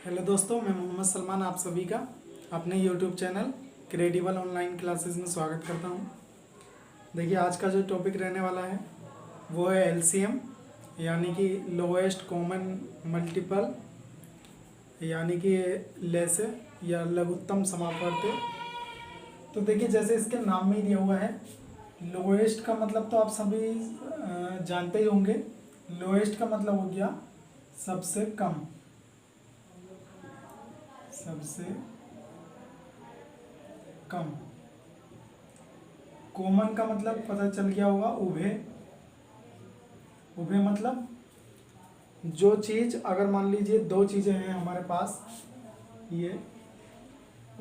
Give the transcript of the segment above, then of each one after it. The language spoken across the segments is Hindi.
हेलो दोस्तों, मैं मोहम्मद सलमान आप सभी का अपने YouTube channel credible online classes में स्वागत करता हूं। देखिए, आज का जो टॉपिक रहने वाला है वो है एलसीएम, यानी कि लोएस्ट कॉमन मल्टीपल, यानी कि लेसे या लघुत्तम समापवर्ती। तो देखिए, जैसे इसके नाम में ही दिया हुआ है, लोएस्ट का मतलब तो आप सभी जानते ही होंगे। लोएस्ट का मतलब हो गया सबसे कम, सबसे कम। कॉमन का मतलब पता चल गया होगा, उभय। उभय मतलब जो चीज़, अगर मान लीजिए दो चीज़ें हैं हमारे पास, ये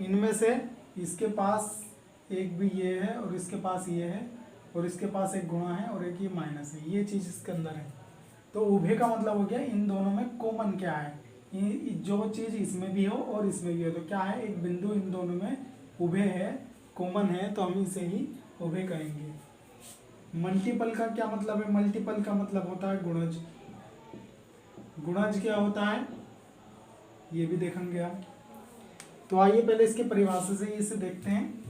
इनमें से इसके पास एक भी ये है और इसके पास ये है और इसके पास एक गुणा है और एक ये माइनस है, ये चीज़ इसके अंदर है। तो उभय का मतलब हो गया इन दोनों में कॉमन क्या है, जो चीज़ इसमें भी हो और इसमें भी हो। तो क्या है, एक बिंदु इन दोनों में उभय है, कॉमन है, तो हम इसे ही उभय कहेंगे। मल्टीपल का क्या मतलब है? मल्टीपल का मतलब होता है गुणज। गुणज क्या होता है ये भी देखेंगे आप। तो आइए पहले इसके परिभाषा से इसे देखते हैं।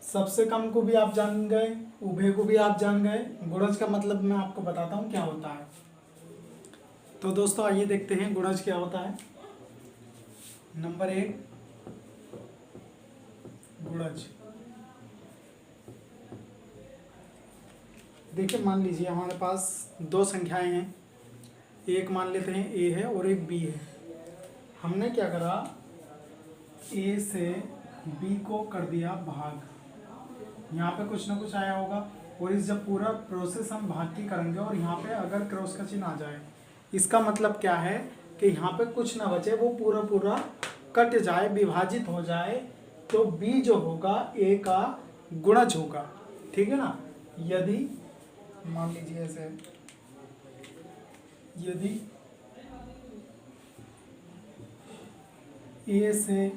सबसे कम को भी आप जान गए, उभय को भी आप जान गए, गुणज का मतलब मैं आपको बताता हूँ क्या होता है। तो दोस्तों आइए देखते हैं गुणज क्या होता है। नंबर 1, गुणज। देखिए, मान लीजिए हमारे पास दो संख्याएं हैं, एक मान लेते हैं ए है और एक बी है। हमने क्या करा, ए से बी को कर दिया भाग। यहाँ पे कुछ ना कुछ आया होगा और इस जब पूरा प्रोसेस हम भाग की करेंगे और यहाँ पे अगर क्रॉस का चिन्ह आ जाए, इसका मतलब क्या है कि यहाँ पे कुछ ना बचे, वो पूरा पूरा कट जाए, विभाजित हो जाए, तो बी जो होगा ए का गुणज होगा। ठीक है ना। यदि मान लीजिए ऐसे, यदि ए से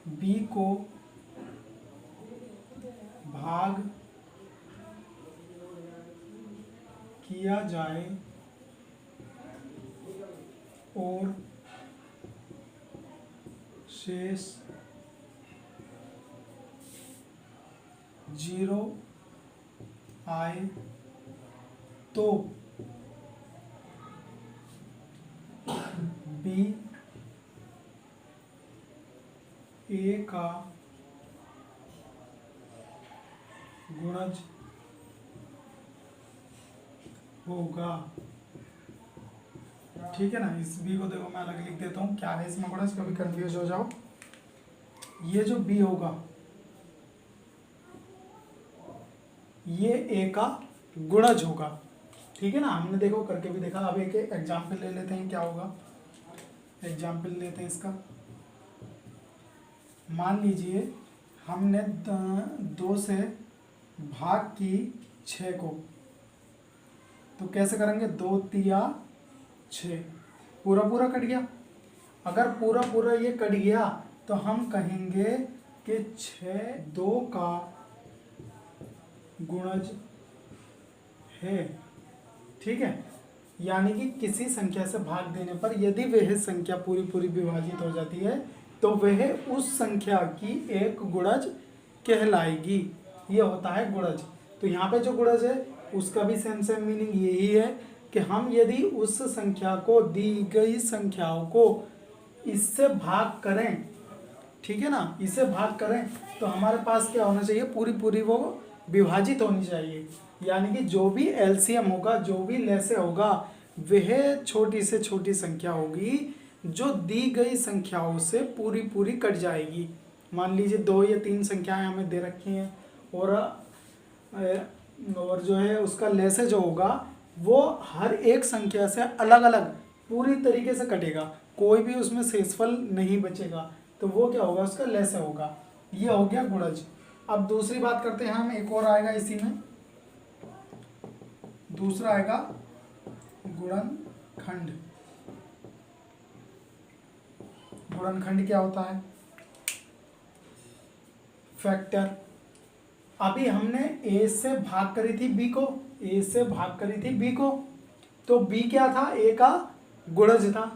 बी को भाग किया जाए और शेष 0 आए तो बी ए का गुणज होगा। ठीक है ना। इस बी को देखो, मैं अलग लिख देता हूँ, क्या है इसमें गुणज, कभी कंफ्यूज हो जाओ। ये जो बी होगा ये ए का गुणज होगा। ठीक है ना। हमने देखो करके भी देखा। अब एक एग्जाम्पल ले लेते हैं, क्या होगा। एग्जाम्पल लेते हैं इसका। मान लीजिए हमने 2 से भाग की 6 को, तो कैसे करेंगे, 2 तिया 6, पूरा पूरा कट गया। अगर पूरा पूरा ये कट गया तो हम कहेंगे कि 6 2 का गुणज है। ठीक है। यानी कि किसी संख्या से भाग देने पर यदि वह संख्या पूरी पूरी विभाजित हो जाती है तो वह उस संख्या की एक गुणज कहलाएगी। ये होता है गुणज। तो यहाँ पे जो गुणज है उसका भी सेम सेम मीनिंग यही है कि हम यदि उस संख्या को, दी गई संख्याओं को इससे भाग करें, ठीक है ना, इसे भाग करें, तो हमारे पास क्या होना चाहिए, पूरी पूरी वो विभाजित होनी चाहिए। यानी कि जो भी एलसीएम होगा, जो भी लेसे होगा, वह छोटी से छोटी संख्या होगी जो दी गई संख्याओं से पूरी पूरी कट जाएगी। मान लीजिए 2 या 3 संख्याएं हमें दे रखी हैं और जो है उसका लेसे जो होगा वो हर एक संख्या से अलग अलग पूरी तरीके से कटेगा, कोई भी उसमें शेषफल नहीं बचेगा, तो वो क्या होगा, उसका लेसे होगा। ये हो गया गुणज। अब दूसरी बात करते हैं हम, एक और आएगा इसी में, दूसरा आएगा गुणनखंड। गुणनखंड क्या होता है, फैक्टर। अभी हमने ए से भाग करी थी बी को, ए से भाग करी थी बी को, तो b क्या था, a का गुणज था।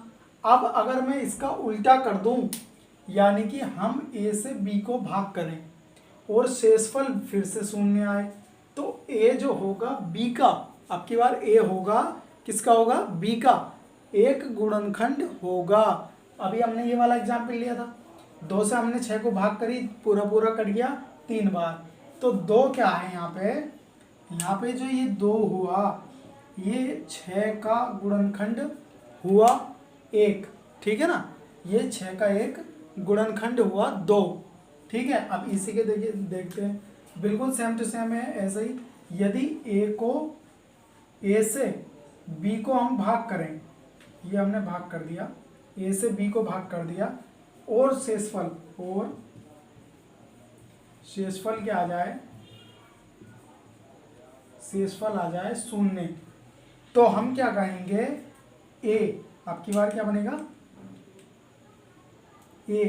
अब अगर मैं इसका उल्टा कर दूं, यानी कि हम a से b को भाग करें और शेषफल फिर से शून्य आए, तो a जो होगा b का, अब की बार a होगा किसका होगा, b का एक गुणनखंड होगा। अभी हमने ये वाला एग्जाम्पल लिया था, 2 से हमने 6 को भाग करी, पूरा पूरा कट गया 3 बार। तो 2 क्या है यहाँ पे जो ये 2 हुआ, ये 6 का गुणनखंड हुआ 1, ठीक है ना, ये 6 का एक गुणनखंड हुआ 2, ठीक है। अब इसी के देखिए देखते हैं, बिल्कुल सेम टू सेम है ऐसे ही। यदि a से b को हम भाग करें, ये हमने भाग कर दिया, a से b को भाग कर दिया, और शेषफल क्या आ जाए, शेषफल आ जाए शून्य, तो हम क्या कहेंगे, a अब की बार क्या बनेगा, a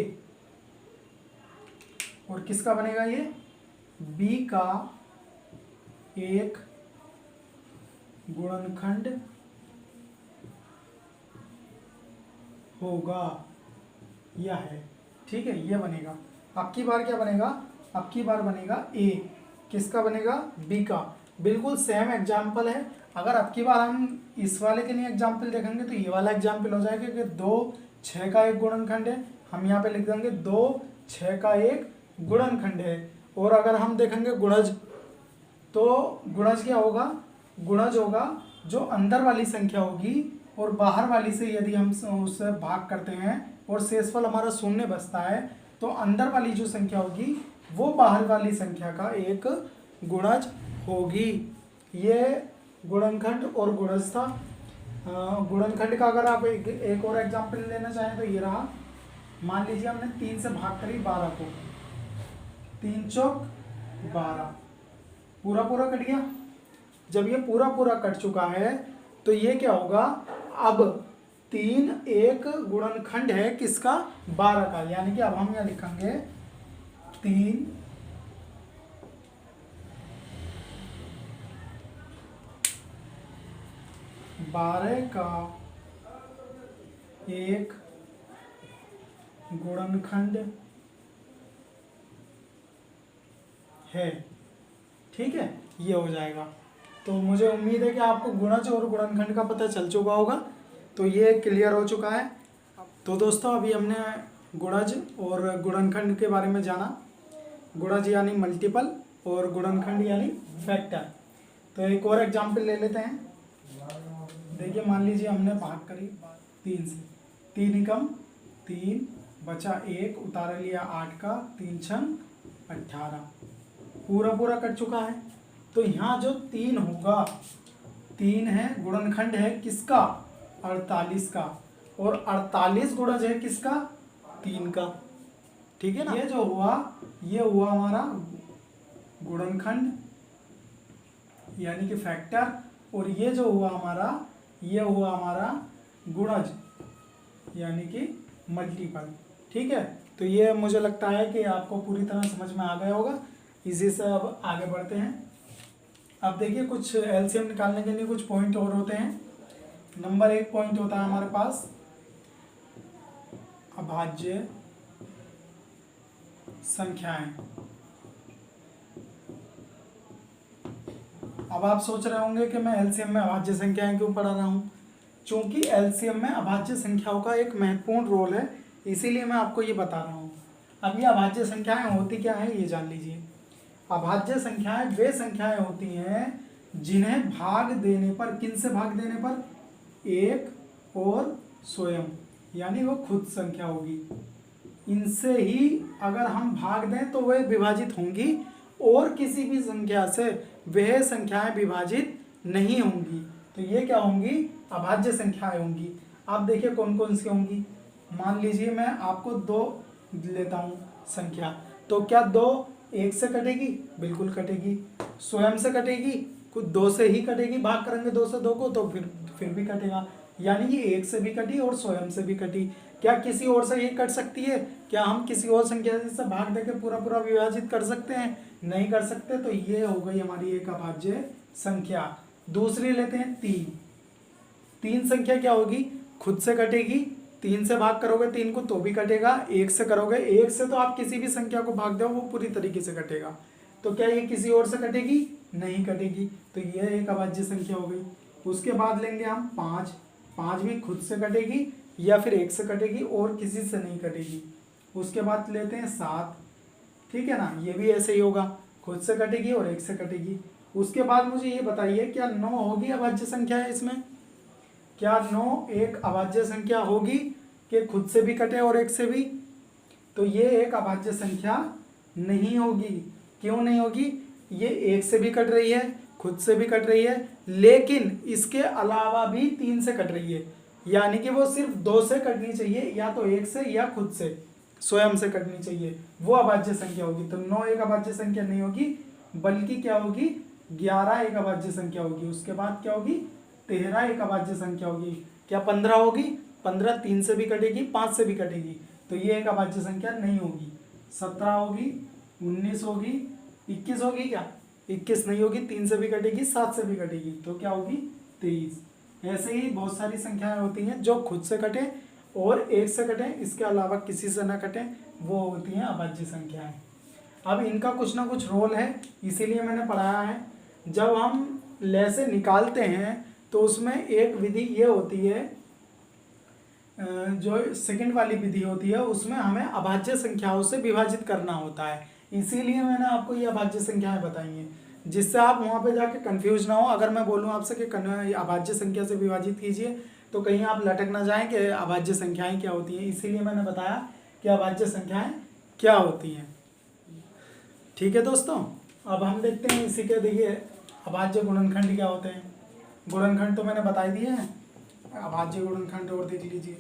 और किसका बनेगा, ये b का एक गुणनखंड होगा, यह है, ठीक है, ये बनेगा। अब की बार क्या बनेगा, अब की बार बनेगा a, किसका बनेगा, b का। बिल्कुल सेम एग्जाम्पल है। अगर अब की बार हम इस वाले के लिए एग्जाम्पल देखेंगे तो ये वाला एग्जाम्पल हो जाएगा कि 2 6 का एक गुणनखंड है, हम यहाँ पे लिख देंगे 2 6 का एक गुणनखंड है। और अगर हम देखेंगे गुणज, तो गुणज क्या होगा, गुणज होगा जो अंदर वाली संख्या होगी और बाहर वाली से यदि हम उससे भाग करते हैं और शेषफल हमारा शून्य बचता है, तो अंदर वाली जो संख्या होगी वो बाहर वाली संख्या का एक गुणज होगी। ये गुणनखंड और गुणज था। गुणनखंड का अगर आप एक और एग्जाम्पल लेना चाहें तो ये रहा, मान लीजिए हमने 3 से भाग करी 12 को, 3 चौक 12, पूरा पूरा कट गया। जब ये पूरा पूरा कट चुका है तो ये क्या होगा, अब 3 एक गुणनखंड है किसका, 12 का, यानी कि अब हम यहाँ लिखेंगे 3 12 का एक गुणनखंड है, ठीक है, ये हो जाएगा। तो मुझे उम्मीद है कि आपको गुणज और गुणनखंड का पता चल चुका होगा, तो ये क्लियर हो चुका है। तो दोस्तों अभी हमने गुणज और गुणनखंड के बारे में जाना। गुणज यानी मल्टीपल और गुणनखंड यानी फैक्टर। तो एक और एग्जाम्पल ले लेते हैं। देखिए मान लीजिए हमने भाग करी 3 से, 3 एकम 3 बचा 1, उतारा लिया 8 का, 3 छंग 18, पूरा पूरा कट चुका है। तो यहाँ जो 3 होगा, 3 है गुणनखंड है किसका, 48 का, और 48 गुणज है किसका, 3 का, ठीक है ना। ये जो हुआ, ये हुआ हमारा गुणनखंड यानी कि फैक्टर, और ये जो हुआ हमारा, ये हुआ हमारा गुणज यानी कि मल्टीपल, ठीक है। तो ये मुझे लगता है कि आपको पूरी तरह समझ में आ गया होगा। इसी से अब आगे बढ़ते हैं। अब देखिए कुछ एलसीएम निकालने के लिए कुछ पॉइंट और होते हैं। नंबर 1 पॉइंट होता है हमारे पास अभाज्य संख्याएं। अब आप सोच रहे होंगे कि मैं एलसीएम में अभाज्य संख्याएं क्यों पढ़ा रहा हूँ। चूंकि एलसीएम में अभाज्य संख्याओं का एक महत्वपूर्ण रोल है, इसीलिए मैं आपको ये बता रहा हूँ। अब ये अभाज्य संख्याएं होती क्या है ये जान लीजिए। अभाज्य संख्याएं वे संख्याएं होती हैं जिन्हें भाग देने पर, किन से भाग देने पर, 1 और स्वयं, यानी वो खुद संख्या होगी, इनसे ही अगर हम भाग दें तो वे विभाजित होंगी, और किसी भी संख्या से वह संख्याएं विभाजित नहीं होंगी। तो ये क्या होंगी, अभाज्य संख्याएं होंगी। आप देखिए कौन कौन सी होंगी। मान लीजिए मैं आपको 2 लेता हूँ संख्या, तो क्या 2 1 से कटेगी, बिल्कुल कटेगी। स्वयं से कटेगी, कुछ 2 से ही कटेगी, भाग करेंगे 2 से 2 को तो फिर भी कटेगा, यानी ये 1 से भी कटी और स्वयं से भी कटी। क्या किसी और से ये कट सकती है, क्या हम किसी और संख्या से भाग देके पूरा पूरा विभाजित कर सकते हैं, नहीं कर सकते। तो ये हो गई हमारी एक अभाज्य संख्या। दूसरी लेते हैं 3, तीन संख्या क्या होगी, खुद से कटेगी, 3 से भाग करोगे 3 को तो भी कटेगा, 1 से करोगे, 1 से तो आप किसी भी संख्या को भाग दो वो पूरी तरीके से कटेगा। तो क्या ये किसी और से कटेगी, नहीं कटेगी, तो यह एक अभाज्य संख्या हो गई। उसके बाद लेंगे हम 5, 5 भी खुद से कटेगी या फिर 1 से कटेगी और किसी से नहीं कटेगी। उसके बाद लेते हैं 7, ठीक है ना, ये भी ऐसे ही होगा, खुद से कटेगी और 1 से कटेगी। उसके बाद मुझे ये बताइए क्या 9 होगी अभाज्य संख्या है इसमें, क्या 9 एक अभाज्य संख्या होगी कि खुद से भी कटे और 1 से भी, तो ये एक अभाज्य संख्या नहीं होगी। क्यों नहीं होगी, ये 1 से भी कट रही है, खुद से भी कट रही है, लेकिन इसके अलावा भी 3 से कट रही है, यानी कि वो सिर्फ 2 से कटनी चाहिए, या तो 1 से या खुद से स्वयं से कटनी चाहिए, वो अभाज्य संख्या होगी। तो 9 एक अभाज्य संख्या नहीं होगी, बल्कि क्या होगी, 11 एक अभाज्य संख्या होगी। उसके बाद क्या होगी, 13 एक अभाज्य संख्या होगी। क्या 15 होगी, 15 3 से भी कटेगी 5 से भी कटेगी, तो ये एक अभाज्य संख्या नहीं होगी। 17 होगी, 19 होगी, 21 होगी, क्या 21 नहीं होगी, 3 से भी कटेगी 7 से भी कटेगी, तो क्या होगी 23। ऐसे ही बहुत सारी संख्याएं होती हैं जो खुद से कटे और 1 से कटे, इसके अलावा किसी से ना कटे, वो होती हैं अभाज्य संख्याएं। अब इनका कुछ ना कुछ रोल है, इसीलिए मैंने पढ़ाया है। जब हम लैसे निकालते हैं तो उसमें एक विधि ये होती है, जो सेकंड वाली विधि होती है उसमें हमें अभाज्य संख्याओं से विभाजित करना होता है, इसीलिए मैंने आपको ये अभाज्य संख्याएं बताई हैं, जिससे आप वहाँ पे जाके कंफ्यूज ना हो। अगर मैं बोलूँ आपसे कि अभाज्य संख्या से विभाजित कीजिए तो कहीं आप लटक ना जाएं कि अभाज्य संख्याएं क्या होती हैं, इसीलिए मैंने बताया कि अभाज्य संख्याएं क्या होती हैं। ठीक है दोस्तों, अब हम देखते हैं इसी के, देखिए अभाज्य गुणनखंड क्या होते हैं। गुणनखंड तो मैंने बता दिए हैं, अभाज्य गुणनखंड और देख लीजिए।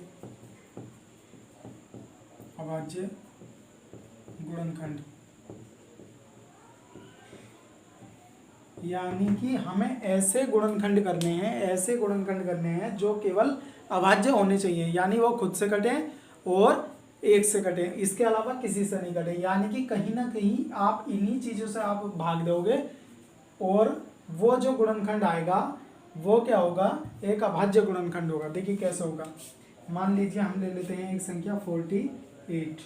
अभाज्य गुणनखंड यानी कि हमें ऐसे गुणनखंड करने हैं, ऐसे गुणनखंड करने हैं जो केवल अभाज्य होने चाहिए, यानी वो खुद से कटे और 1 से कटे, इसके अलावा किसी से नहीं कटे। यानी कि कहीं ना कहीं आप इन्हीं चीज़ों से आप भाग दोगे और वो जो गुणनखंड आएगा वो क्या होगा, एक अभाज्य गुणनखंड होगा। देखिए कैसे होगा, मान लीजिए हम ले लेते हैं एक संख्या 48,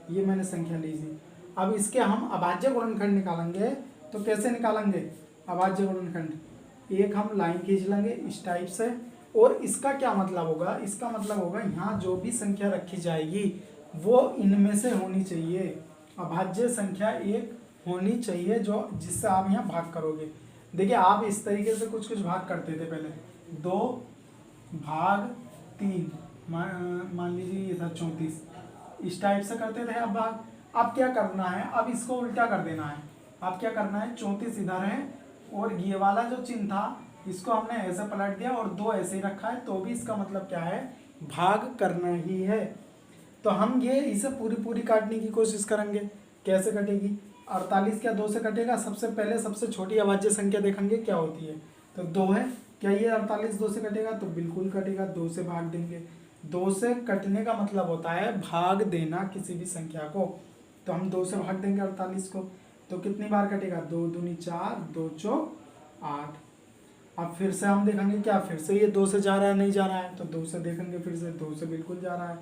ये मैंने संख्या लीजिए। अब इसके हम अभाज्य गुणनखंड निकालेंगे, तो कैसे निकालेंगे अभाज्य गुणनखंड, एक हम लाइन खींच लेंगे इस टाइप से, और इसका क्या मतलब होगा, इसका मतलब होगा यहाँ जो भी संख्या रखी जाएगी वो इनमें से होनी चाहिए, अभाज्य संख्या एक होनी चाहिए जो जिससे आप यहाँ भाग करोगे। देखिए आप इस तरीके से कुछ कुछ भाग करते थे पहले, 2 भाग 3, मान लीजिए ये था 34, इस टाइप से करते थे अब भाग। अब क्या करना है, अब इसको उल्टा कर देना है। अब क्या करना है, 34 इधर है और ये वाला जो चिन्ह था इसको हमने ऐसे पलट दिया और 2 ऐसे ही रखा है, तो भी इसका मतलब क्या है, भाग करना ही है। तो हम ये इसे पूरी पूरी काटने की कोशिश करेंगे। कैसे कटेगी, 48 क्या 2 से कटेगा, सबसे पहले सबसे छोटी अभाज्य संख्या देखेंगे क्या होती है, तो 2 है। क्या ये 48 2 से कटेगा, तो बिल्कुल कटेगा, 2 से भाग देंगे। 2 से कटने का मतलब होता है भाग देना किसी भी संख्या को, तो हम 2 से भाग देंगे 48 को, तो कितनी बार कटेगा, 2 दूनी 4, 2 चौक 8। अब फिर से हम देखेंगे क्या, फिर से ये 2 से जा रहा है नहीं जा रहा है, तो 2 से देखेंगे, फिर से 2 से बिल्कुल जा रहा है,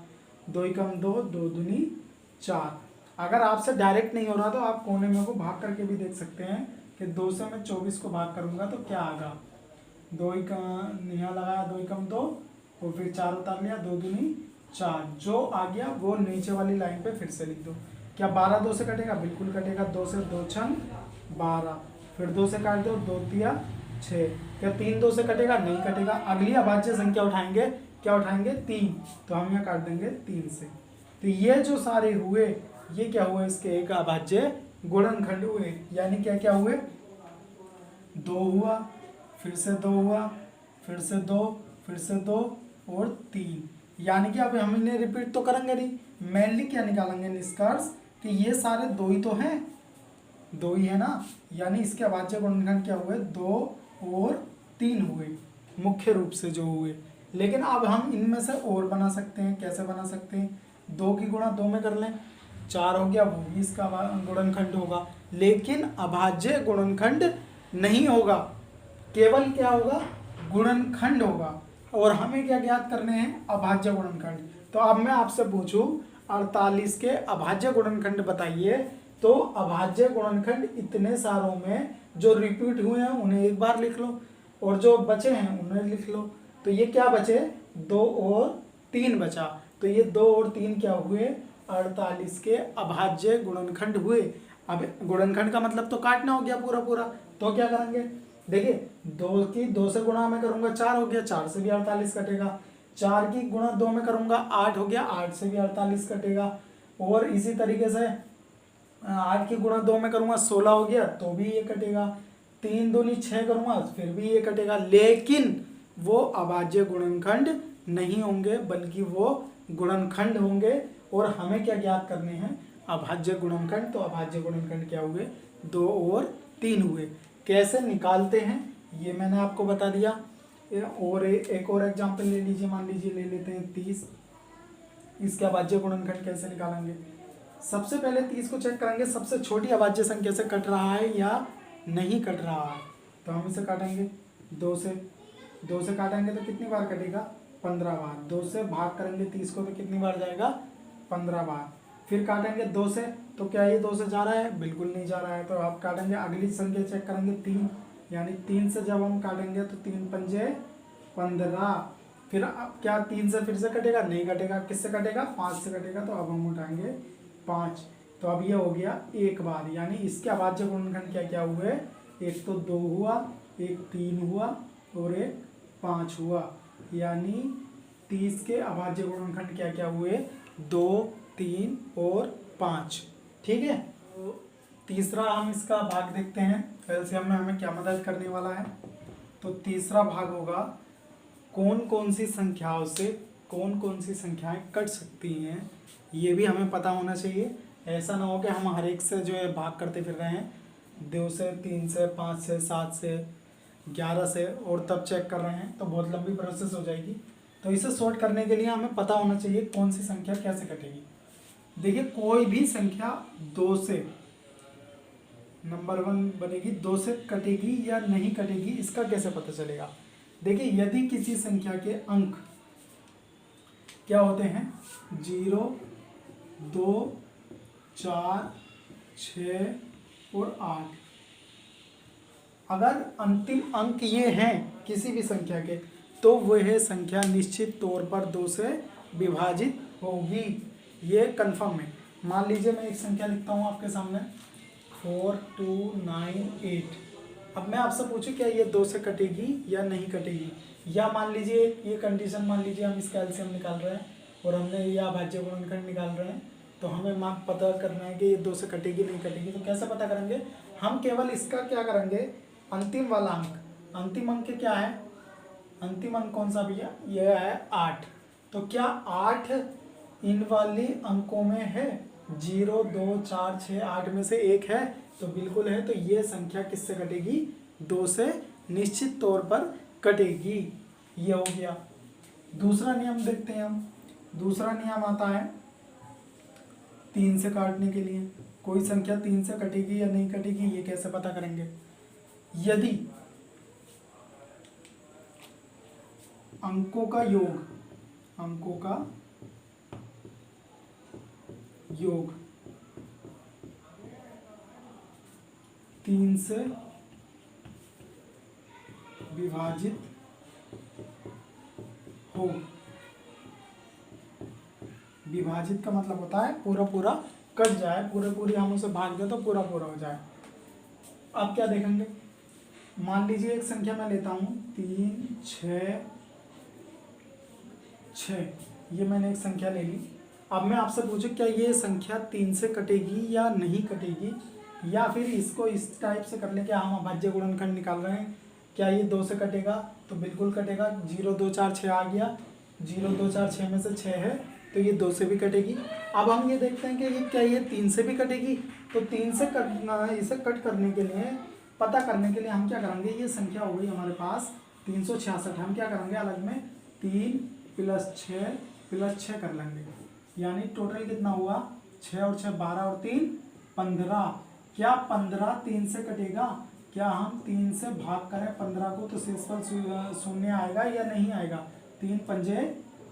2 ही कम 2, 2 दूनी 4। अगर आपसे डायरेक्ट नहीं हो रहा तो आप कोने में को भाग करके भी देख सकते हैं कि 2 से मैं 24 को भाग करूंगा तो क्या आएगा, 2 ही कम यहाँ लगाया, 2 ही कम 2 और फिर 4 उतार लिया, 2 दूनी 4, जो आ गया वो नीचे वाली लाइन पे फिर से लिख दो। क्या 12 2 से कटेगा, बिल्कुल कटेगा, 2 से 2 छंग 12, फिर 2 से काट दो, 2 तिया 6। क्या 3 2 से कटेगा, नहीं कटेगा। अगली अभाज्य संख्या उठाएंगे, क्या उठाएंगे 3, तो हम यहाँ काट देंगे 3 से। तो ये जो सारे हुए ये क्या हुए, इसके एक अभाज्य गुणनखंड हुए, यानी क्या क्या हुए, 2 हुआ, फिर से 2 हुआ, फिर से 2, फिर से 2 और 3। यानी कि अब हम इन्हें रिपीट तो करेंगे नहीं, मेनली क्या निकालेंगे निष्कर्ष कि ये सारे 2 ही तो हैं, 2 ही है ना, यानी इसके अभाज्य गुणनखंड क्या हुए, 2 और 3 हुए मुख्य रूप से जो हुए। लेकिन अब हम इनमें से और बना सकते हैं, कैसे बना सकते हैं, 2 की गुणा 2 में कर लें, 4 हो गया, वो भी इसका गुणनखंड होगा, लेकिन अभाज्य गुणनखंड नहीं होगा, केवल क्या होगा, गुणनखंड होगा। और हमें क्या ज्ञात करने हैं, अभाज्य गुणनखंड। तो अब मैं आपसे पूछूं 48 के अभाज्य गुणनखंड बताइए, तो अभाज्य गुणनखंड इतने सारों में जो रिपीट हुए हैं उन्हें एक बार लिख लो और जो बचे हैं उन्हें लिख लो। तो ये क्या बचे, 2 और 3 बचा। तो ये 2 और 3 क्या हुए, 48 के अभाज्य गुणनखंड हुए। अब गुणनखंड का मतलब तो काटना हो गया पूरा पूरा, तो क्या करेंगे, देखिए 2 की 2 से गुणा में करूंगा 4 हो गया, 4 से भी 48 कटेगा। 4 की गुणा 2 में करूंगा 8 हो गया, 8 से भी 48 कटेगा। और इसी तरीके से 8 की गुणा 2 में करूंगा 16 हो गया, तो भी ये कटेगा। 3 दूनी 6 करूंगा फिर भी ये कटेगा, लेकिन वो अभाज्य गुणनखंड नहीं होंगे बल्कि वो गुणनखंड होंगे। और हमें क्या ज्ञात करने हैं, अभाज्य गुणनखंड। तो अभाज्य गुणनखंड क्या हुए, 2 और 3 हुए। कैसे निकालते हैं ये मैंने आपको बता दिया। और एक और एग्जांपल ले लीजिए, मान लीजिए ले लेते हैं 30। इसके अभाज्य गुणनखंड कैसे निकालेंगे, सबसे पहले 30 को चेक करेंगे सबसे छोटी अभाज्य संख्या से कट रहा है या नहीं कट रहा है। तो हम इसे काटेंगे 2 से, 2 से काटेंगे तो कितनी बार कटेगा, 15 बार। 2 से भाग करेंगे 30 को तो कितनी बार जाएगा, 15 बार। फिर काटेंगे 2 से, तो क्या ये 2 से जा रहा है, बिल्कुल नहीं जा रहा है। तो आप काटेंगे अगली संख्या चेक करेंगे 3, यानी 3 से जब हम काटेंगे तो 3 पंजे 15। फिर अब क्या 3 से फिर से कटेगा, नहीं कटेगा, किससे कटेगा, 5 से कटेगा। तो अब हम उठाएंगे 5। तो अब ये हो गया एक बार, यानी इसके अभाज्य गुणनखंड क्या क्या हुए, एक तो 2 हुआ, एक 3 हुआ और एक 5 हुआ। यानी 30 के अभाज्य गुणनखंड क्या क्या हुए, 2, 3 और 5। ठीक है। तो तीसरा हम इसका भाग देखते हैं, एलसीएम में हमें क्या मदद करने वाला है। तो तीसरा भाग होगा कौन कौन सी संख्याओं से कौन कौन सी संख्याएं कट सकती हैं, ये भी हमें पता होना चाहिए। ऐसा ना हो कि हम हर एक से जो है भाग करते फिर रहे हैं, 2 से, 3 से, 5 से, 7 से, 11 से, और तब चेक कर रहे हैं तो बहुत लंबी प्रोसेस हो जाएगी। तो इसे सॉर्ट करने के लिए हमें पता होना चाहिए कौन सी संख्या कैसे कटेगी। देखिए कोई भी संख्या 2 से, नंबर 1 बनेगी, 2 से कटेगी या नहीं कटेगी, इसका कैसे पता चलेगा। देखिए यदि किसी संख्या के अंक क्या होते हैं, 0, 2, 4, 6 और 8, अगर अंतिम अंक ये हैं किसी भी संख्या के, तो वह संख्या निश्चित तौर पर 2 से विभाजित होगी, ये कंफर्म है। मान लीजिए मैं एक संख्या लिखता हूँ आपके सामने 4298। अब मैं आपसे पूछूं क्या ये 2 से कटेगी या नहीं कटेगी, या मान लीजिए ये कंडीशन, मान लीजिए हम इसका एलसीएम निकाल रहे हैं और हमने ये अभाज्य गुणनखंड निकाल रहे हैं, तो हमें मार्क पता करना है कि ये 2 से कटेगी नहीं कटेगी। तो कैसे पता करेंगे, हम केवल इसका क्या करेंगे, अंतिम वाला अंक, अंतिम अंक क्या है, अंतिम अंक कौन सा भैया, यह है 8। तो क्या 8 इन वाली अंकों में है, 0, 2, 4, 6, 8 में से एक है, तो बिल्कुल है। तो ये संख्या किससे कटेगी, 2 से निश्चित तौर पर कटेगी। ये हो गया। दूसरा नियम देखते हैं हम। दूसरा नियम आता है 3 से काटने के लिए। कोई संख्या 3 से कटेगी या नहीं कटेगी, ये कैसे पता करेंगे। यदि अंकों का योग 3 से विभाजित हो, विभाजित का मतलब होता है पूरा पूरा कट जाए, पूरी हम उसे भाग दे तो पूरा पूरा हो जाए। अब क्या देखेंगे, मान लीजिए एक संख्या मैं लेता हूँ 3, 6, 6, ये मैंने एक संख्या ले ली। अब मैं आपसे पूछूं क्या ये संख्या 3 से कटेगी या नहीं कटेगी, या फिर इसको इस टाइप से कर ले, क्या हम अभाज्य गुणनखंड निकाल रहे हैं, क्या ये 2 से कटेगा, तो बिल्कुल कटेगा। 0, 2, 4, 6 आ गया, 0, 2, 4, 6 में से 6 है, तो ये 2 से भी कटेगी। अब हम ये देखते हैं कि ये क्या ये 3 से भी कटेगी। तो 3 से कटना, इसे कट करने के लिए, पता करने के लिए हम क्या करेंगे, ये संख्या हो गई हमारे पास 366। हम क्या करेंगे, अलग में 3 + 6 + 6 कर लेंगे, यानी टोटल कितना हुआ, 6 और 6 12 और 3 15। क्या 15 3 से कटेगा, क्या हम 3 से भाग करें 15 को तो शेषफल 0 आएगा या नहीं आएगा, 3 पंजे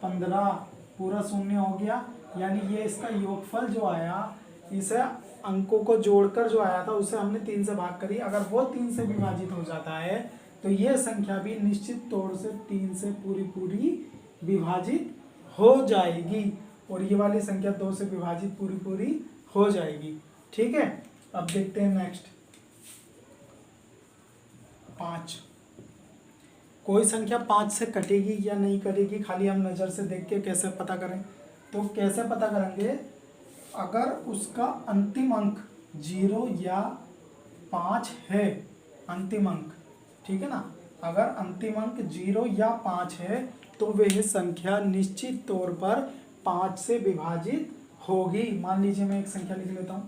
15, पूरा शून्य हो गया। यानी ये इसका योगफल जो आया, इसे अंकों को जोड़कर जो आया था उसे हमने 3 से भाग करी। अगर वो 3 से विभाजित हो जाता है तो ये संख्या भी निश्चित तौर से 3 से पूरी पूरी विभाजित हो जाएगी, और ये वाली संख्या 2 से विभाजित पूरी पूरी हो जाएगी। ठीक है, अब देखते हैं नेक्स्ट 5। कोई संख्या 5 से कटेगी या नहीं कटेगी, खाली हम नज़र से देख के कैसे पता करें? तो कैसे पता करेंगे? अगर उसका अंतिम अंक 0 या 5 है, अंतिम अंक, ठीक है ना, अगर अंतिम अंक 0 या 5 है तो वह संख्या निश्चित तौर पर 5 से विभाजित होगी। मान लीजिए मैं एक संख्या लिख लेता हूँ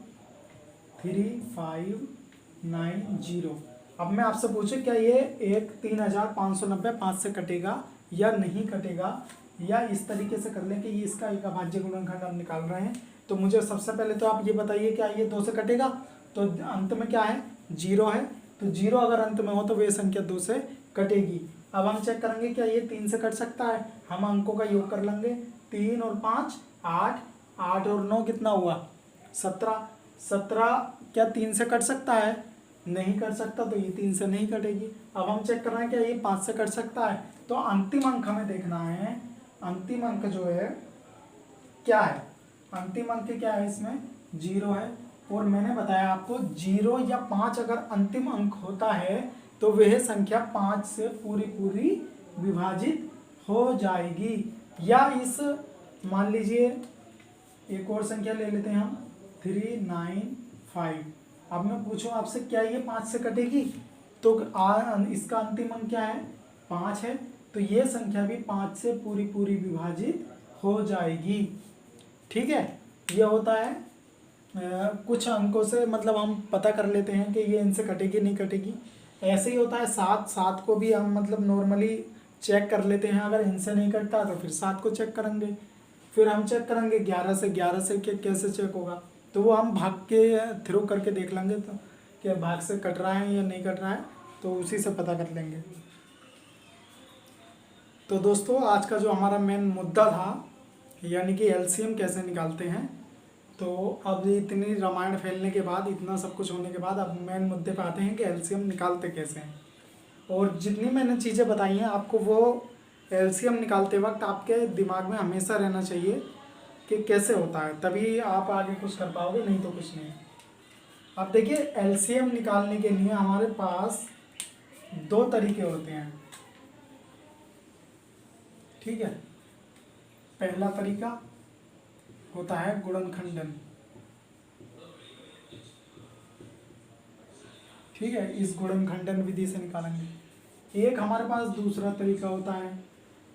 3590। अब मैं आपसे पूछे क्या ये एक 3590 5 से कटेगा या नहीं कटेगा, या इस तरीके से कर लें कि ये इसका एक अभाज्य गुणनखंड हम निकाल रहे हैं। तो मुझे सबसे पहले तो आप ये बताइए क्या ये 2 से कटेगा? तो अंत में क्या है? 0 है, तो 0 अगर अंत में हो तो वह संख्या 2 से कटेगी। अब हम चेक करेंगे क्या ये 3 से कट सकता है? हम अंकों का योग कर लेंगे, 3 और 5 8, 8 और 9 कितना हुआ? 17। 17 क्या 3 से कट सकता है? नहीं कट सकता, तो ये 3 से नहीं कटेगी। अब हम चेक कर रहे हैं क्या ये 5 से कट सकता है? तो अंतिम अंक हमें देखना है, अंतिम अंक जो है क्या है? अंतिम अंक क्या है इसमें? 0 है, और मैंने बताया आपको 0 या 5 अगर अंतिम अंक होता है तो वह संख्या 5 से पूरी पूरी विभाजित हो जाएगी। या इस मान लीजिए एक और संख्या ले लेते हैं हम 395। अब मैं पूछूं आपसे क्या ये 5 से कटेगी? तो इसका अंतिम अंक क्या है? 5 है, तो ये संख्या भी 5 से पूरी पूरी विभाजित हो जाएगी। ठीक है, ये होता है कुछ अंकों से मतलब हम पता कर लेते हैं कि ये इनसे कटेगी नहीं कटेगी। ऐसे ही होता है 7 को भी हम मतलब नॉर्मली चेक कर लेते हैं, अगर इनसे नहीं कटता तो फिर 7 को चेक करेंगे, फिर हम चेक करेंगे 11 से कैसे चेक होगा, तो वो हम भाग के थ्रू करके देख लेंगे तो कि भाग से कट रहा है या नहीं कट रहा है, तो उसी से पता कर लेंगे। तो दोस्तों आज का जो हमारा मेन मुद्दा था यानी कि एलसीएम कैसे निकालते हैं, तो अब इतनी रामायण फैलने के बाद, इतना सब कुछ होने के बाद अब मेन मुद्दे पे आते हैं कि एलसीएम निकालते कैसे हैं। और जितनी मैंने चीज़ें बताई हैं आपको वो एलसीएम निकालते वक्त आपके दिमाग में हमेशा रहना चाहिए कि कैसे होता है, तभी आप आगे कुछ कर पाओगे, नहीं तो कुछ नहीं। अब देखिए एलसीएम निकालने के लिए हमारे पास 2 तरीके होते हैं। ठीक है, पहला तरीका होता है गुणनखंडन। ठीक है, इस गुणनखंडन विधि से निकालेंगे। एक हमारे पास दूसरा तरीका होता है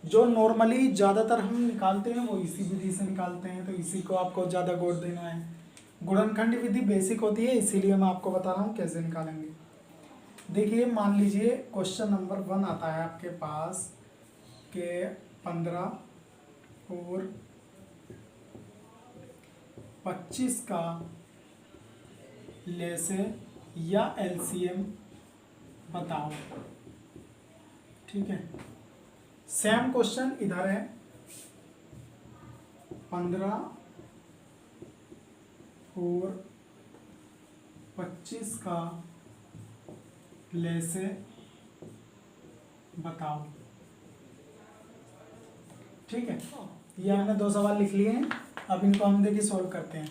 जो नॉर्मली ज़्यादातर हम निकालते हैं, वो इसी विधि से निकालते हैं, तो इसी को आपको ज़्यादा गौर देना है। गुणनखंड विधि बेसिक होती है, इसीलिए मैं आपको बता रहा हूँ कैसे निकालेंगे। देखिए मान लीजिए क्वेश्चन नंबर 1 आता है आपके पास के 15 और 25 का लेसे या एलसीएम बताओ। ठीक है, सेम क्वेश्चन इधर है 15 और 25 का लेसे बताओ। ठीक है, ये हमने 2 सवाल लिख लिए हैं, अब इनको हम देखिए सॉल्व करते हैं।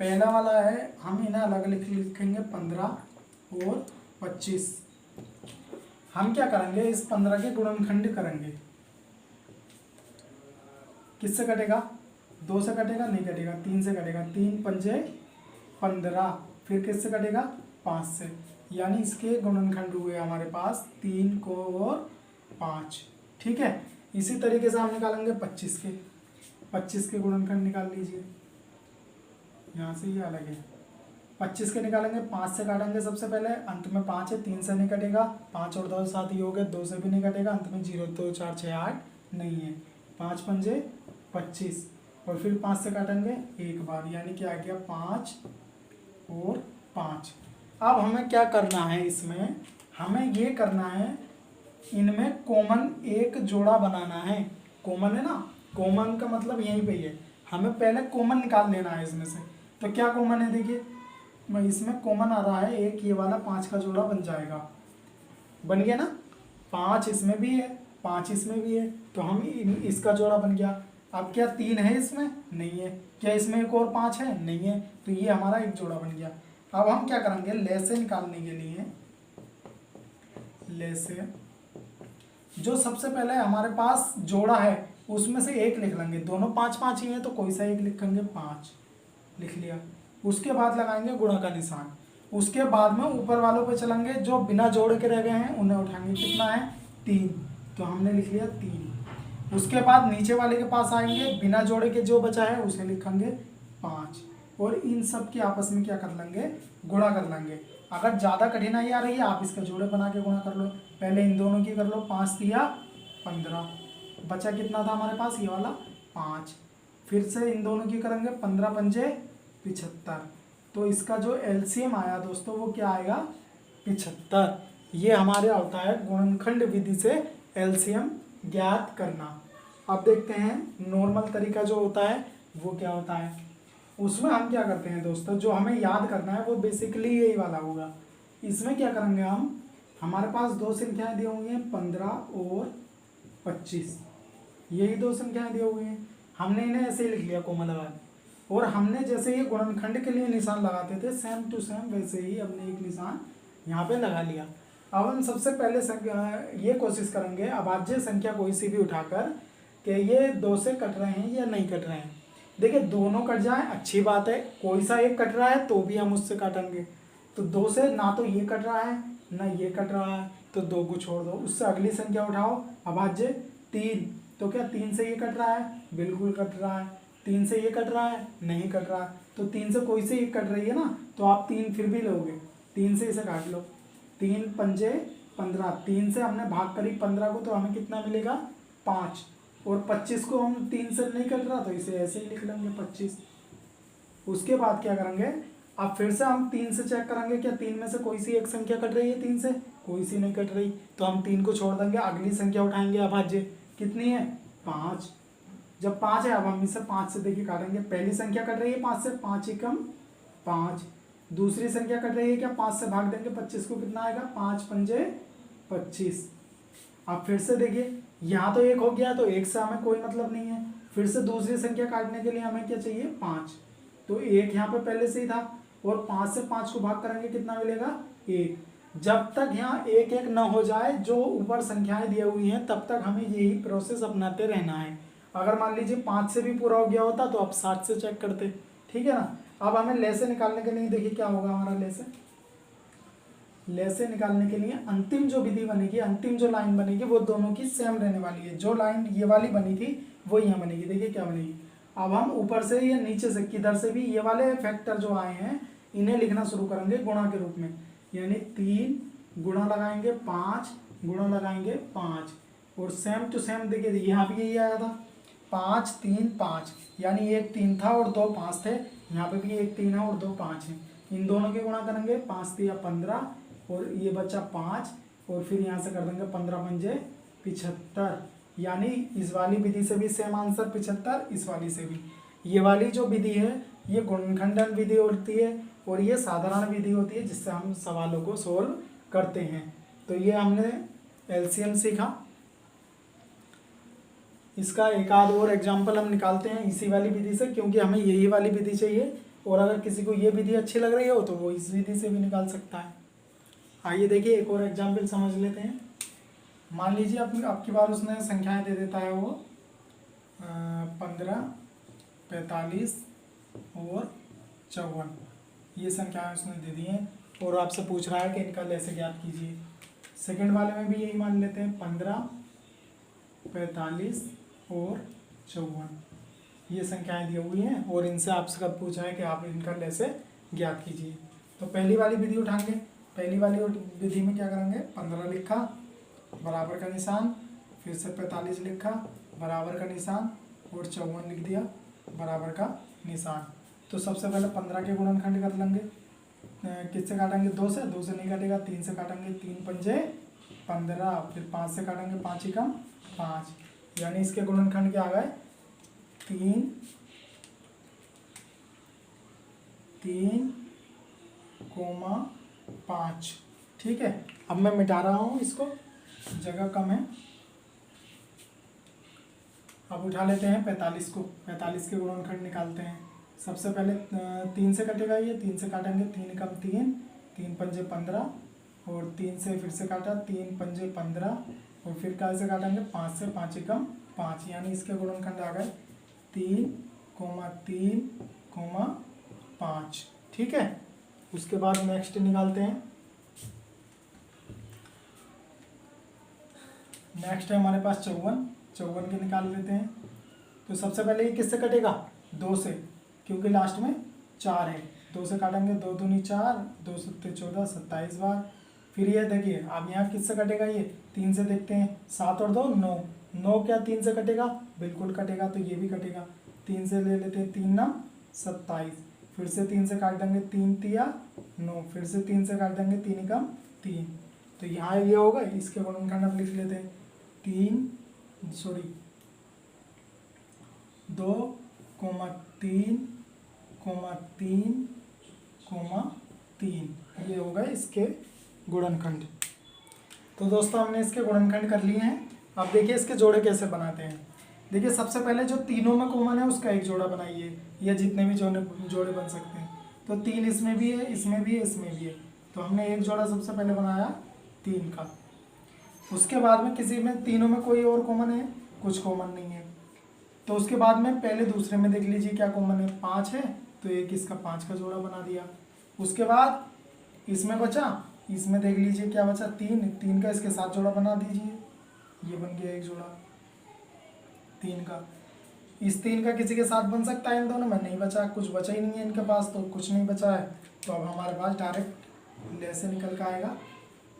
पहला वाला है, हम इन्हें अलग लिखेंगे 15 और 25। हम क्या करेंगे, इस 15 के गुणनखंड करेंगे। किससे कटेगा? 2 से कटेगा? नहीं कटेगा, 3 से कटेगा। 3 पंजे 15, फिर किससे कटेगा? 5 से, यानी इसके गुणनखंड हुए हमारे पास 3 को और 5। ठीक है, इसी तरीके से हम निकालेंगे 25 के। 25 के गुणनखंड निकाल लीजिए, यहाँ से ये अलग है। 25 के निकालेंगे, 5 से काटेंगे सबसे पहले, अंत में 5 है, 3 से नहीं कटेगा, 5 और 2 7 ही हो गए, 2 से भी नहीं कटेगा, अंत में 0 2 4 6 8 नहीं है। 5 पंजे 25, और फिर 5 से काटेंगे एक बार, यानी कि आ गया 5 और 5। अब हमें क्या करना है, इसमें हमें ये करना है इनमें कॉमन एक जोड़ा बनाना है। कॉमन है ना, कॉमन का मतलब यहीं पे ही है, हमें पहले कॉमन निकाल लेना है इसमें से। तो क्या कॉमन है, देखिए मैं इसमें कॉमन आ रहा है एक, ये वाला 5 का जोड़ा बन जाएगा, बन गया ना, 5 इसमें भी है 5 इसमें भी है, तो हम इसका जोड़ा बन गया। अब क्या 3 है इसमें, नहीं है, क्या इसमें एक और 5 है, नहीं है, तो ये हमारा एक जोड़ा बन गया। अब हम क्या करेंगे, ले से निकालने के लिए, ले से जो सबसे पहले हमारे पास जोड़ा है उसमें से एक लिख लेंगे, दोनों 5 5 ही हैं तो कोई सा एक लिखेंगे, 5 लिख लिया। उसके बाद लगाएंगे गुणा का निशान, उसके बाद में ऊपर वालों पे चलेंगे, जो बिना जोड़ के रह गए हैं उन्हें उठाएंगे, कितना है 3, तो हमने लिख लिया 3। उसके बाद नीचे वाले के पास आएंगे, बिना जोड़े के जो बचा है उसे लिखेंगे 5, और इन सब की आपस में क्या कर लेंगे, गुणा कर लेंगे। अगर ज़्यादा कठिनाई आ रही है आप इसका जोड़े बना के गुणा कर लो, पहले इन दोनों की कर लो, 5 दिया 15, बचा कितना था हमारे पास, ये वाला 5, फिर से इन दोनों की करेंगे, 15 पंजे 75, तो इसका जो एलसीएम आया दोस्तों वो क्या आएगा, 75। ये हमारे होता है गुणनखंड विधि से एलसीएम ज्ञात करना। अब देखते हैं नॉर्मल तरीका जो होता है वो क्या होता है। उसमें हम क्या करते हैं दोस्तों, जो हमें याद करना है वो बेसिकली यही वाला होगा। इसमें क्या करेंगे हम, हमारे पास दो संख्याएं दी हुई हैं 15 और 25, यही दो संख्याएं दी हुई हैं, हमने इन्हें ऐसे ही लिख लिया कोमल लगा के, और हमने जैसे ये गुणनखंड के लिए निशान लगाते थे सेम टू सेम वैसे ही हमने एक निशान यहाँ पे लगा लिया। अब हम सबसे पहले ये कोशिश करेंगे अभाज्य संख्या कोई सी भी उठाकर कि ये 2 से कट रहे हैं या नहीं कट रहे हैं। देखिए दोनों कट जाए अच्छी बात है, कोई सा एक कट रहा है तो भी हम उससे काटेंगे, तो 2 से ना तो ये कट रहा है ना ये कट रहा है, तो 2 को छोड़ दो, उससे अगली संख्या उठाओ अभाज्य 3, तो क्या 3 से ये कट रहा है, बिल्कुल कट रहा है, 3 से ये कट रहा है, नहीं कट रहा है, तो 3 से कोई से एक कट रही है ना, तो आप 3 फिर भी लोगे, 3 से इसे काट लो, 3 पंजे 15, 3 से हमने भाग करी 15 को तो हमें कितना मिलेगा 5, और 25 को हम 3 से नहीं कट रहा तो इसे ऐसे ही लिख लेंगे 25। उसके बाद क्या करेंगे, अब फिर से हम 3 से चेक करेंगे क्या 3 में से कोई सी एक संख्या कट रही है, 3 से कोई सी नहीं कट रही, तो हम 3 को छोड़ देंगे, अगली संख्या उठाएंगे अभाज्य, कितनी है 5, जब 5 है अब हम इसे 5 से देखिए काटेंगे, पहली संख्या कट रही है 5 से, 5 एकम 5, दूसरी संख्या कट रही है क्या 5 से भाग देंगे 25 को, कितना आएगा 5 पंजे 25। अब फिर से देखिए यहाँ तो एक हो गया तो एक से हमें कोई मतलब नहीं है, फिर से दूसरी संख्या काटने के लिए हमें क्या चाहिए 5, तो एक यहाँ पे पहले से ही था, और 5 से 5 को भाग करेंगे कितना मिलेगा 1। जब तक यहाँ 1 1 न हो जाए जो ऊपर संख्याएं दी हुई हैं तब तक हमें यही प्रोसेस अपनाते रहना है। अगर मान लीजिए 5 से भी पूरा हो गया होता तो आप 7 से चेक करते, ठीक है ना। अब हमें ले से निकालने के लिए देखिए क्या होगा हमारा, ले से निकालने के लिए अंतिम जो विधि बनेगी, अंतिम जो लाइन बनेगी वो दोनों की सेम रहने वाली है, जो लाइन ये वाली बनी थी वो यहाँ बनेगी, देखिए क्या बनेगी। अब हम ऊपर से या नीचे से किधर से भी ये वाले फैक्टर जो आए हैं इन्हें लिखना शुरू करेंगे गुणा के रूप में, यानी 3 गुणा लगाएंगे 5 गुणा लगाएंगे 5, और सेम टू सेम देखिए यहाँ भी यही आया था 5 3 5, यानी एक 3 था और 2 5 थे, यहाँ पे भी एक 3 है और 2 5 हैं, इन दोनों के गुणा करेंगे 5 3 15, और ये बचा 5, और फिर यहाँ से कर देंगे 15 पंजे 75, यानी इस वाली विधि से भी सेम आंसर 75, इस वाली से भी। ये वाली जो विधि है ये गुणनखंडन विधि होती है और ये साधारण विधि होती है जिससे हम सवालों को सोल्व करते हैं। तो ये हमने एलसीएम सीखा, इसका एक आध और एग्जाम्पल हम निकालते हैं इसी वाली विधि से, क्योंकि हमें यही वाली विधि चाहिए, और अगर किसी को ये विधि अच्छी लग रही हो तो वो इस विधि से भी निकाल सकता है। आइए देखिए एक और एग्जाम्पल समझ लेते हैं। मान लीजिए आपकी बार उसने संख्याएं दे देता है वो 15 45 और 54, ये संख्याएं उसने दे दी हैं और आपसे पूछ रहा है कि इनका लैसे ज्ञात कीजिए। सेकंड वाले में भी यही मान लेते हैं 15 45 और 54, ये संख्याएं दी हुई हैं और इनसे आपसे कब पूछा है कि आप इनका लैसे ज्ञात कीजिए। तो पहली वाली विधि उठाएंगे, पहली वाली विधि में क्या करेंगे 15 लिखा बराबर का निशान, फिर से 45 लिखा बराबर का निशान और 54 लिख दिया बराबर का निशान। तो सबसे पहले 15 के गुणनखंड कर लेंगे, किससे काटेंगे 2 से, 2 से नहीं काटेगा 3 से काटेंगे, 3 पंजे 15, फिर 5 से काटेंगे 5 एकम 5, यानी इसके गुणनखंड क्या आ गए 3 कोमा 5। ठीक है, अब मैं मिटा रहा हूँ इसको, जगह कम है। अब उठा लेते हैं 45 को, 45 के गुणनखंड निकालते हैं। सबसे पहले 3 से कटेगा, ये 3 से काटेंगे 3 एकम 3, 3 पंजे 15, और 3 से फिर से काटा 3 पंजे 15, और फिर कैसे काटेंगे 5 से 5 एकम 5, यानी इसके गुणनखंड आ गए 3,3,5। ठीक है, उसके बाद नेक्स्ट निकालते हैं। नेक्स्ट है हमारे पास 54 के निकाल लेते हैं। तो सबसे पहले ये किससे कटेगा 2 से, क्योंकि लास्ट में 4 है। 2 से काटेंगे 2 दूनी 4, 2 सत्ते 14, 27 बार। फिर ये देखिए अब यहाँ किससे कटेगा, ये 3 से देखते हैं, 7 और 2 9, 9 क्या 3 से कटेगा, बिल्कुल कटेगा, तो ये भी कटेगा। 3 से ले लेते हैं 3 9 27, फिर से 3 से काट देंगे 3 तिया 9, फिर से 3 से काट देंगे 3 एकम 3। तो यहाँ ये होगा, इसके गुणनखंड हम लिख लेते हैं 2,3,3,3, ये होगा इसके गुणनखंड। तो दोस्तों हमने इसके गुणनखंड कर लिए हैं। अब देखिए इसके जोड़े कैसे बनाते हैं। देखिए सबसे पहले जो तीनों में कॉमन है उसका एक जोड़ा बनाइए, या जितने भी जोड़े बन सकते हैं। तो 3 इसमें भी है, इसमें भी है, इसमें भी है, तो हमने एक जोड़ा सबसे पहले बनाया 3 का। उसके बाद में किसी में तीनों में कोई और कॉमन है, कुछ कॉमन नहीं है, तो उसके बाद में पहले दूसरे में देख लीजिए क्या कॉमन है, 5 है, तो एक इसका 5 का जोड़ा बना दिया। उसके बाद इसमें बचा, इसमें देख लीजिए क्या बचा 3 का इसके साथ जोड़ा बना दीजिए, ये बन गया एक जोड़ा 3 का। इस 3 का किसी के साथ बन सकता है, इन दोनों में नहीं बचा, कुछ बचा ही नहीं है इनके पास, तो कुछ नहीं बचा है। तो अब हमारे पास डायरेक्ट ले से निकल के आएगा,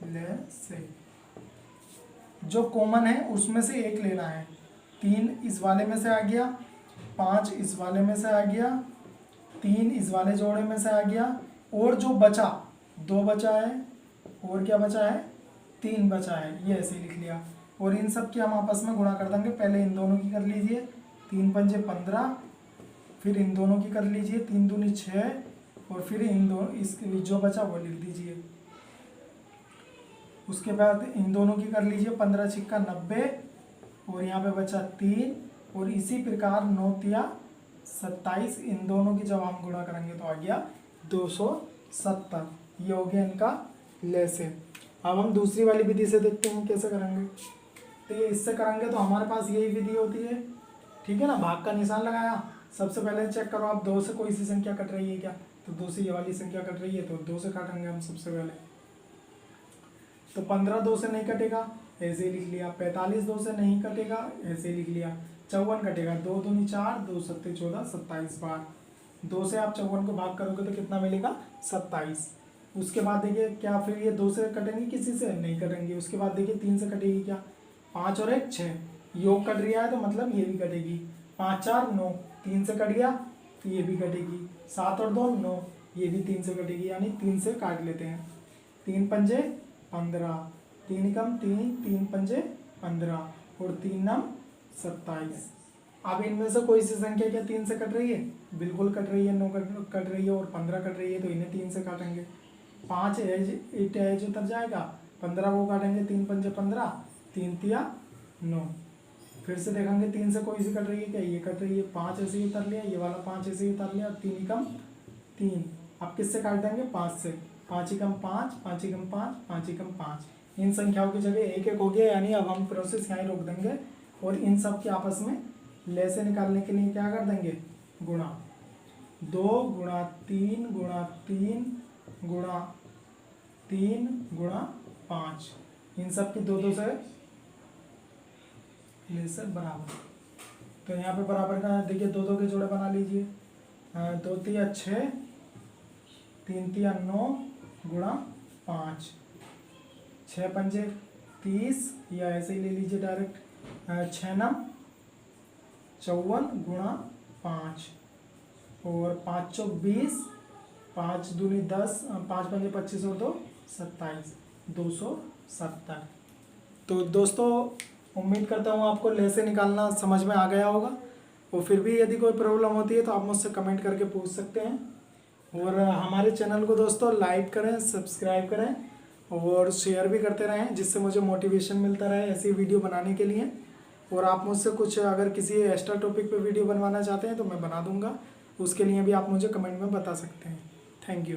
ले से जो कॉमन है उसमें से एक लेना है। 3 इस वाले में से आ गया, 5 इस वाले में से आ गया, 3 इस वाले जोड़े में से आ गया, और जो बचा 2 बचा है, और क्या बचा है 3 बचा है, ये ऐसे ही लिख लिया। और इन सब की हम आपस में गुणा कर देंगे। पहले इन दोनों की कर लीजिए, 3 पंजे 15, फिर इन दोनों की कर लीजिए 3 दूनी 6, और फिर इन दोनों इस जो बचा वो लिख दीजिए। उसके बाद इन दोनों की कर लीजिए 15 छिक्का 90, और यहाँ पे बचा 3, और इसी प्रकार 9 तिया 27, इन दोनों की जब हम गुणा करेंगे तो आ गया 270। ये हो गया इनका लेसे। अब हम दूसरी वाली विधि से देखते हैं कैसे करेंगे। तो ये इससे करेंगे तो हमारे पास यही विधि होती है, ठीक है ना। भाग का निशान लगाया, सबसे पहले चेक करो आप 2 से कोई सी संख्या कट रही है क्या, तो 2 से ये वाली संख्या कट रही है, तो 2 से काटेंगे हम सबसे पहले। तो 15 2 से नहीं कटेगा, ऐसे ही लिख लिया। 45 2 से नहीं कटेगा, ऐसे ही लिख लिया। 54 कटेगा, 2 दूनी 4, 2 सत्ते 14, 27 बार। 2 से आप 54 को भाग करोगे तो कितना मिलेगा 27। उसके बाद देखिए क्या फिर ये 2 से कटेंगे, किसी से नहीं कटेंगे। उसके बाद देखिए 3 से कटेगी क्या, 5 और 1 6, योग कट रहा है तो मतलब ये भी कटेगी। 5 4 9, 3 से कट गया तो ये भी कटेगी। 7 और 2 9, ये भी 3 से कटेगी, यानी 3 से काट लेते हैं। 3 पंजे 15, 3 कम 3, 3 पंजे 15, और 3 नम 27। अब इनमें से कोई सी संख्या क्या 3 से कट रही है, बिल्कुल कट रही है, 9 कट रही है और 15 कट रही है, तो इन्हें 3 से काटेंगे। 5 एज उतर जाएगा, 15 को काटेंगे, 3 पंजे 15, 3 तिया 9। फिर से देखेंगे 3 से कोई सी कट रही है क्या, ये कट रही है, 5 ऐसे ही उतर लिया, ये वाला 5 ऐसे ही उतर लिया, 3 कम 3। अब किससे काट देंगे 5 से, 5 एकम 5, 5 एकम 5, 5 एकम 5। इन संख्याओं की जगह एक एक हो गया, यानी अब हम प्रोसेस यहाँ ही रोक देंगे और इन सब के आपस में ले से निकालने के लिए क्या कर देंगे, गुणा। 2 गुणा 3 गुणा 3 गुणा 3 गुणा 5, इन सब की 2 2 से ले से बराबर। तो यहाँ पे बराबर का देखिए 2 2 के जोड़े बना लीजिए। 2 तिया 6, 3 तिया 9 गुणा 5, 6 पंजे 30, या ऐसे ही ले लीजिए डायरेक्ट। 6 नम 54 गुणा 5, और 5 चौक 20, 5 दूनी 10, 5 पंजे 25 और 2 27, 270। तो दोस्तों उम्मीद करता हूँ आपको ले से निकालना समझ में आ गया होगा, और फिर भी यदि कोई प्रॉब्लम होती है तो आप मुझसे कमेंट करके पूछ सकते हैं। और हमारे चैनल को दोस्तों लाइक करें, सब्सक्राइब करें और शेयर भी करते रहें, जिससे मुझे मोटिवेशन मिलता रहे ऐसी वीडियो बनाने के लिए। और आप मुझसे कुछ अगर किसी एक्स्ट्रा टॉपिक पे वीडियो बनवाना चाहते हैं तो मैं बना दूंगा, उसके लिए भी आप मुझे कमेंट में बता सकते हैं। Thank you.